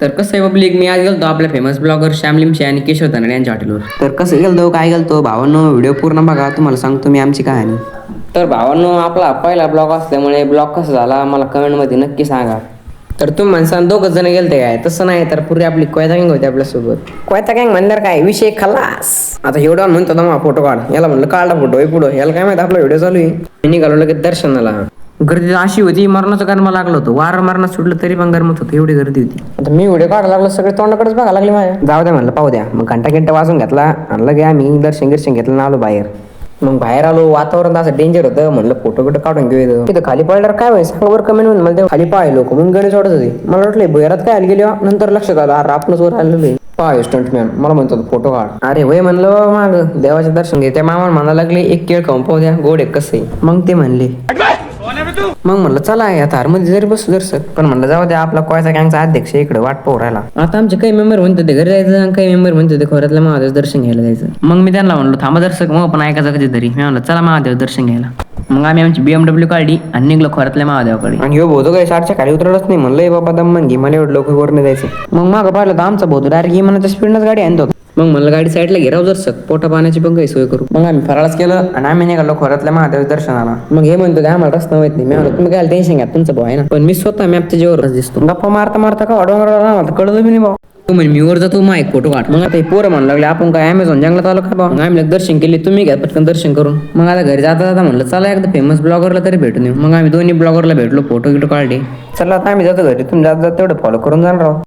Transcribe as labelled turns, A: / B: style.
A: तर कसं आहे पब्लिक, मी आज गेलतो आपल्या फेमस ब्लॉगर श्याम लिमशे आणि केशव धनाडे यांच्या हॉटेलवर. तर कसं गेलतो काय गेलतो भावांनो, व्हिडिओ पूर्ण बघा, तुम्हाला सांगतो मी आमची कहाणी. तर भावांनो, आपला पहिला ब्लॉग असल्यामुळे ब्लॉग कसा झाला मला कमेंटमध्ये नक्की सांगा. तर तुम्ही म्हणसान दोघं जण गेलते काय, तसं नाही तर पुरी आपली कोयता गँग होती आपल्यासोबत. कोयता गँग म्हणल्यावर काय विषय खलास. आता एवढा म्हणतो ना मग फोटो काढ, याला म्हणलं काढला फोटो पुढं, याला काय माहिती आपला व्हिडिओ चालू आहे. मी निघालो लगेच दर्शनाला. गर्दी अशी होती, मरणाचं गरमा लागलं होतं, वार मरणात सुटलं तरी पण गरमत होतं, एवढी गर्दी होती. आता मी व्हिडिओ काढायला लागलो, सगळे तोंडाकडेच बघायला लागले माझ्या. जाऊ द्या म्हणलं, पाहू द्या. मग घंटा वाजून घेतला आणि लगे आम्ही दर्शन घेतलं ना आलो बाहेर. मग बाहेर आलो, वातावरण असं डेंजर होतं, म्हणलं फोटो बिटो काढून घेऊ. तिथं खाली पडल्यावर काय व्हायचं सांगा बरं कमेंट मध्ये. मला खाली पाय लोक मग गणेश वाटत होते. मला वाटलं भैरात काय आली गेली, नंतर लक्षात आलं अरे आपणच वर आलेलो आहे. पाय स्टंटमॅन मला म्हणतो फोटो काढ. अरे वय म्हणलं माग देवाचे दर्शन घे. त्या मामा म्हणायला लागले एक केळ खाऊन पाहू द्या गोड आहे कसं आहे. मग ते म्हणले, मग म्हणलं चला आता आरमध्ये जरी बसू दर्शक, पण म्हणलं जाऊ द्या आपला कोयता गँगचा अध्यक्ष इकडे वाट पाहू राहिला. आता आमचे काही मेंबर म्हणते ते घरी जायचं, काही मेंबर म्हणते ते खोऱ्यातल्या महादेव दर्शन घ्यायला जायचं. मग मी त्यांना म्हणलो थांबा दर्शक, मग पण ऐकायचं कधीतरी. मी म्हणलं चला महादेव दर्शन घ्यायला. मग आम्ही आमची BMW काढली आणि निघलो खोऱ्यातल्या महादेवाकडे. आणि हो भोतो काही 60च्या खाली उतरलंच नाही. म्हणलं बाबा दमन घे, मला एवढं लोक वर नाही जायचं. मग मागं पाहिलं तर आमचा भोतो डायरेक्ट विमानाच्या स्पीडनच गाडी आणतो. मग म्हणलं गाडी साईडला घेराव दर्शक, पोटा पाण्याची पण काही सोय करू. मग आम्ही फराळच केलं आणि आम्ही निघालो खोऱ्यातल्या महादेव दर्शनाला. मग हे म्हणतो की आम्हाला रस्ता माहित नाही. मी म्हणतो तुम्ही काय टेन्शन घ्या, तुमचं भाऊ आहे ना. पण मी स्वतः मॅपच्या जेवरच दिसतो. गप्पा मारता मारता का डोंगराला कळलं मी नाही भाऊ. तू म्हणे मी वर जातो, मग एक फोटो काढ. मग आता पोरं म्हणू लागले आपण काय अमेझॉन जंगलात आलो का. मग आम्ही दर्शन केले, तुम्ही घ्या पटकन दर्शन करून. मग आता घरी जाता जाता म्हणलं चला एकदा फेमस ब्लॉगरला तरी भेटून येऊ. मग आम्ही दोन्ही ब्लॉगरला भेटलो, फोटो गिटो काढले. चला आता आम्ही जातो घरी, तुम्ही जात तेवढं फॉलो करून जाणार आहोत.